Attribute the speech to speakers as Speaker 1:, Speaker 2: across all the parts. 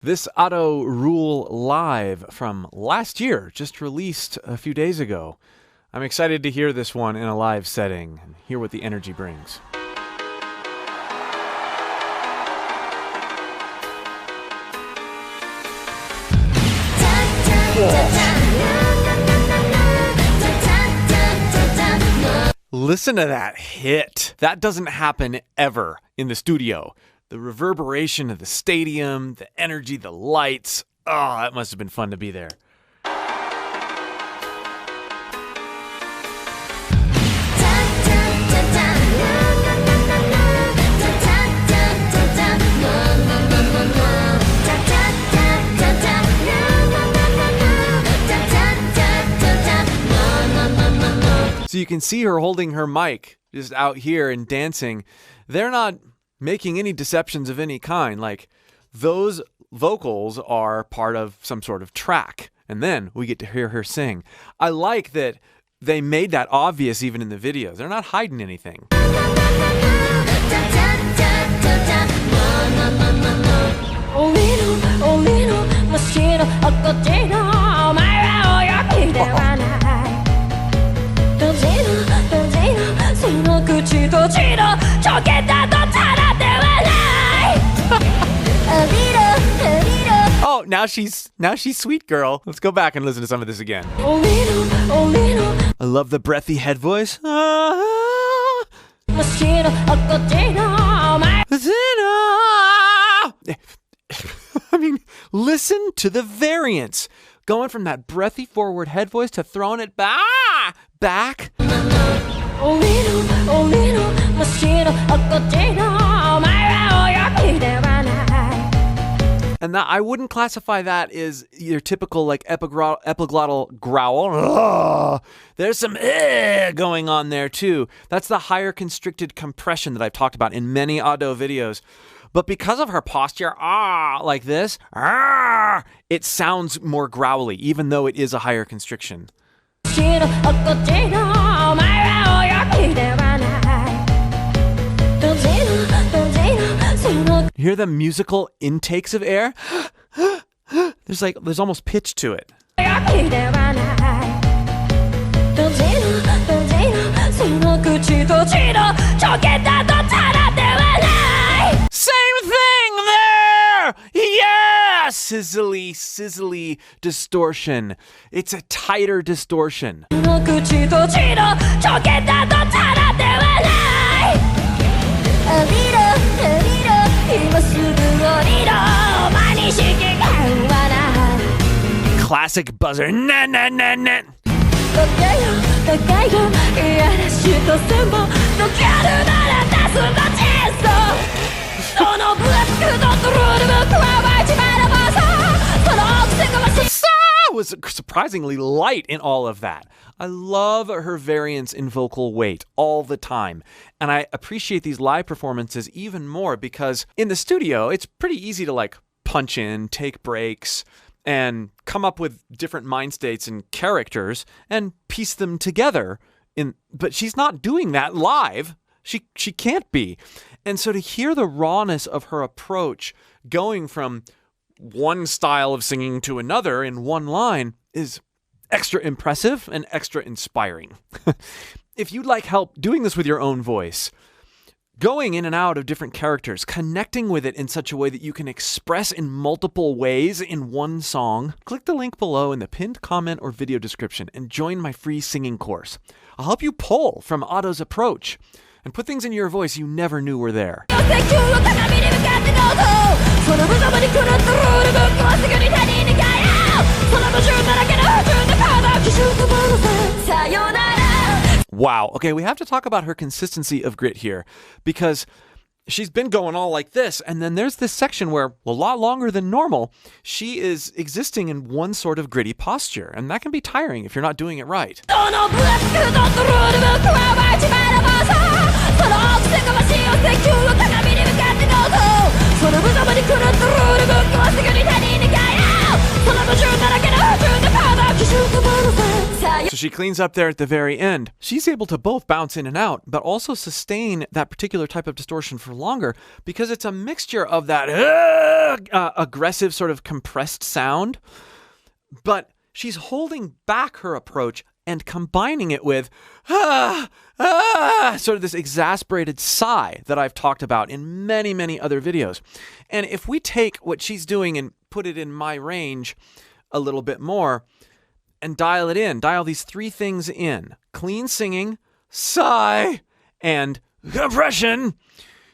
Speaker 1: This auto RuLe live from last year, just released a few days ago. I'm excited to hear this one in a live setting and hear what the energy brings. Listen to that hit. That doesn't happen ever in the studio. The reverberation of the stadium, the energy, the lights. Oh, that must have been fun to be there. So you can see her holding her mic just out here and dancing. They're not making any deceptions of any kind. Like, those vocals are part of some sort of track, and then we get to hear her sing. I like that they made that obvious even in the videos. They're not hiding anything. Oh, now she's sweet girl. Let's go back and listen to some of this again. I love the breathy head voice. I mean, listen to the variance. Going from that breathy forward head voice to throwing it back. And that, I wouldn't classify that as your typical like epiglottal growl. Ugh. There's some going on there too. That's the higher constricted compression that I've talked about in many Ado videos. But because of her posture, like this, it sounds more growly, even though it is a higher constriction. You hear the musical intakes of air? There's almost pitch to it. Same thing there! Yeah! Sizzly distortion. It's a tighter distortion. Classic buzzer. Na na na na. Was surprisingly light in all of that. I love her variance in vocal weight all the time. And I appreciate these live performances even more because in the studio, it's pretty easy to like punch in, take breaks, and come up with different mind states and characters and piece them together. But she's not doing that live. She can't be. And so to hear the rawness of her approach going from one style of singing to another in one line is extra impressive and extra inspiring. If you'd like help doing this with your own voice, going in and out of different characters, connecting with it in such a way that you can express in multiple ways in one song, click the link below in the pinned comment or video description and join my free singing course. I'll help you pull from Ado's approach and put things in your voice you never knew were there. Wow. Okay, we have to talk about her consistency of grit here because she's been going all like this, and then there's this section where, a lot longer than normal, she is existing in one sort of gritty posture, and that can be tiring if you're not doing it right. So she cleans up there at the very end. She's able to both bounce in and out, but also sustain that particular type of distortion for longer because it's a mixture of that aggressive sort of compressed sound, but she's holding back her approach and combining it with sort of this exasperated sigh that I've talked about in many, many other videos. And if we take what she's doing and put it in my range a little bit more and dial these three things in: clean singing, sigh, and compression,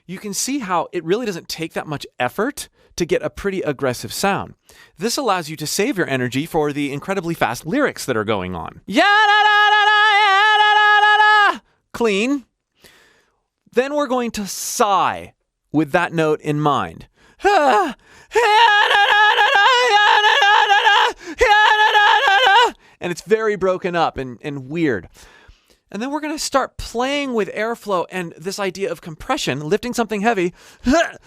Speaker 1: you can see how it really doesn't take that much effort to get a pretty aggressive sound. This allows you to save your energy for the incredibly fast lyrics that are going on. Clean. Then we're going to sigh with that note in mind. And it's very broken up and weird. And then we're going to start playing with airflow and this idea of compression, lifting something heavy, like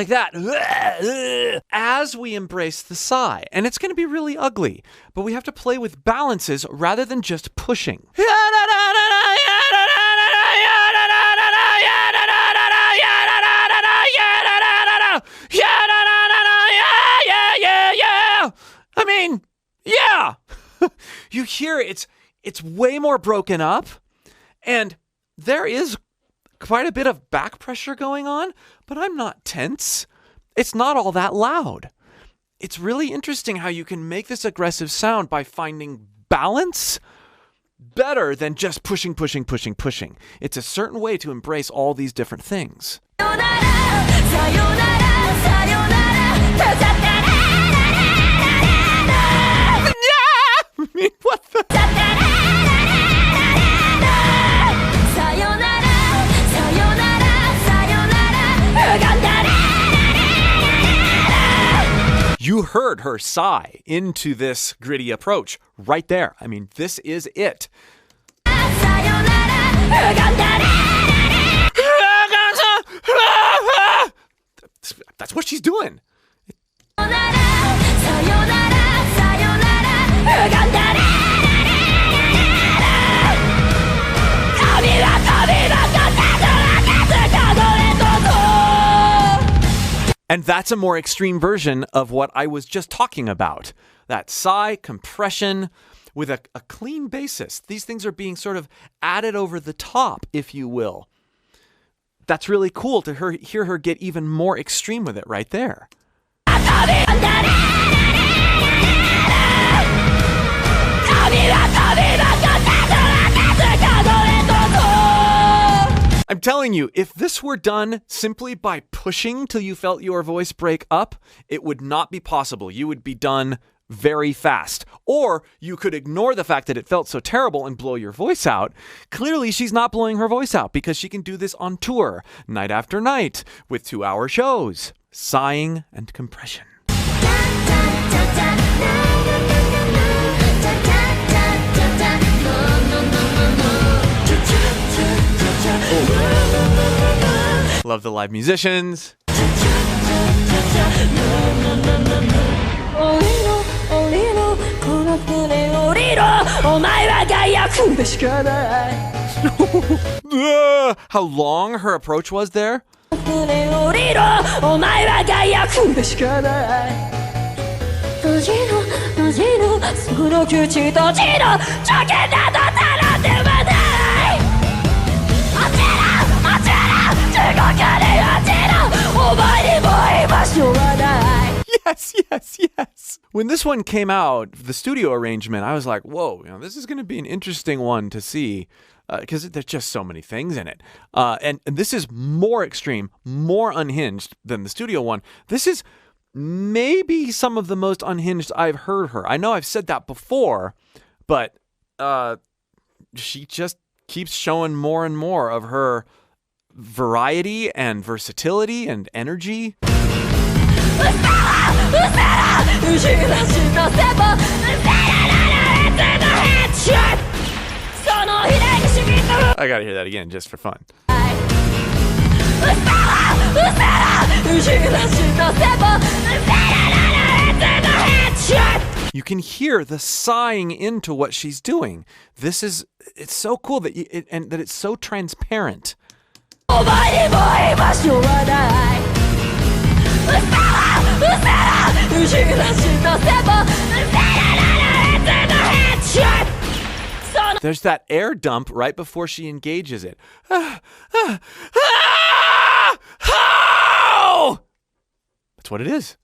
Speaker 1: that, as we embrace the sigh. And it's going to be really ugly, but we have to play with balances rather than just pushing. I mean, yeah. You hear it's way more broken up, and there is quite a bit of back pressure going on, but I'm not tense. It's not all that loud. It's really interesting how you can make this aggressive sound by finding balance better than just pushing. It's a certain way to embrace all these different things. I mean, what the? You heard her sigh into this gritty approach right there. I mean, this is it. That's what she's doing. And that's a more extreme version of what I was just talking about. That sigh, compression, with a clean basis. These things are being sort of added over the top, if you will. That's really cool to hear her get even more extreme with it right there. I'm telling you, if this were done simply by pushing till you felt your voice break up, it would not be possible. You would be done very fast. Or you could ignore the fact that it felt so terrible and blow your voice out. Clearly, she's not blowing her voice out because she can do this on tour, night after night, with 2-hour shows. Sighing and compression. Love the live musicians. How long her approach was there. Yes. When this one came out, the studio arrangement, I was like, whoa, this is going to be an interesting one to see because there's just so many things in it. And this is more extreme, more unhinged than the studio one. This is maybe some of the most unhinged I've heard her. I know I've said that before, but she just keeps showing more and more of her variety and versatility and energy. I gotta hear that again just for fun. You can hear the sighing into what she's doing. It's so cool that and that it's so transparent. There's that air dump right before she engages it. That's what it is.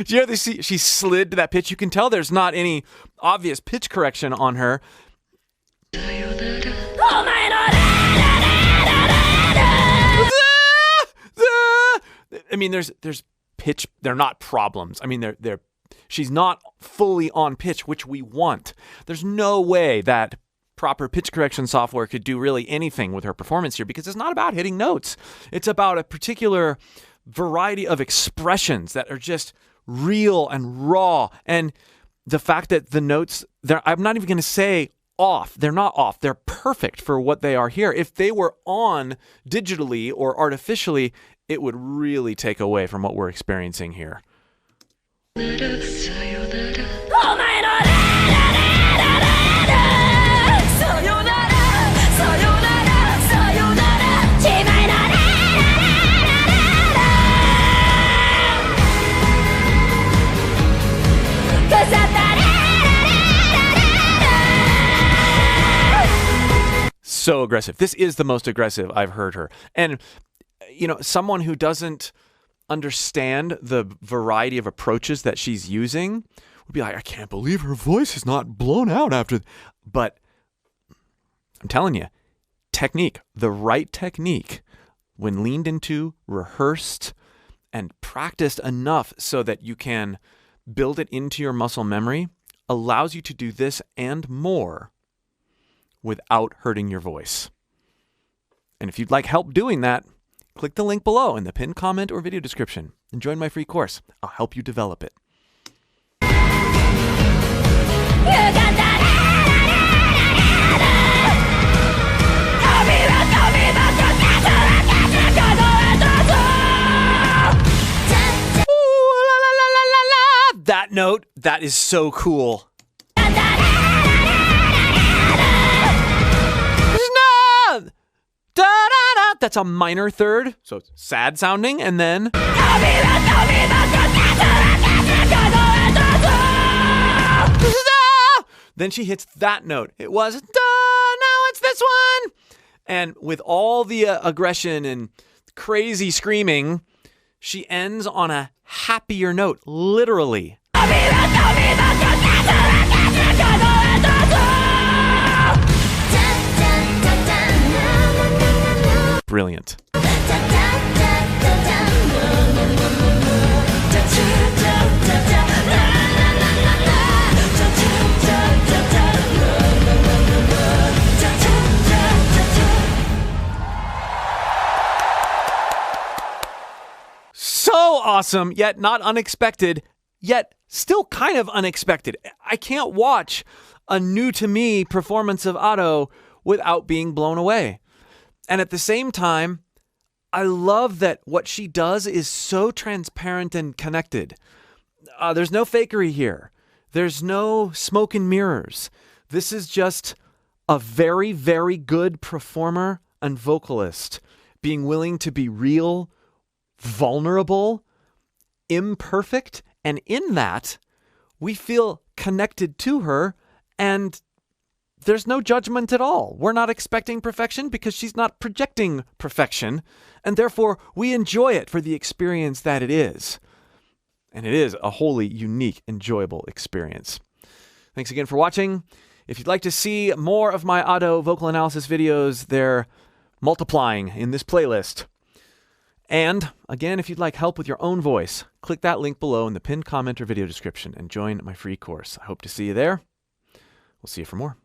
Speaker 1: Do you know she slid to that pitch? You can tell there's not any obvious pitch correction on her. I mean, there's pitch. They're not problems. I mean, she's not fully on pitch, which we want. There's no way that proper pitch correction software could do really anything with her performance here, because it's not about hitting notes. It's about a particular variety of expressions that are just real and raw. And the fact that the notes, I'm not even going to say off. They're not off. They're perfect for what they are here. If they were on digitally or artificially, it would really take away from what we're experiencing here. So aggressive. This is the most aggressive I've heard her. And, you know, someone who doesn't understand the variety of approaches that she's using would be like, I can't believe her voice is not blown out after. But I'm telling you, technique, the right technique, when leaned into, rehearsed, and practiced enough so that you can build it into your muscle memory, allows you to do this and more without hurting your voice. And if you'd like help doing that, click the link below in the pinned comment or video description and join my free course. I'll help you develop it. That note, that is so cool. That's a minor third, so it's sad sounding, and then she hits that note. It was now it's this one, and with all the aggression and crazy screaming, she ends on a happier note, literally. Brilliant. So awesome, yet not unexpected, yet still kind of unexpected. I can't watch a new to me performance of Ado without being blown away. And at the same time, I love that what she does is so transparent and connected. There's no fakery here. There's no smoke and mirrors. This is just a very, very good performer and vocalist being willing to be real, vulnerable, imperfect, and in that, we feel connected to her, and there's no judgment at all. We're not expecting perfection because she's not projecting perfection, and therefore we enjoy it for the experience that it is. And it is a wholly unique, enjoyable experience. Thanks again for watching. If you'd like to see more of my Ado vocal analysis videos, they're multiplying in this playlist. And again, if you'd like help with your own voice, click that link below in the pinned comment or video description and join my free course. I hope to see you there. We'll see you for more.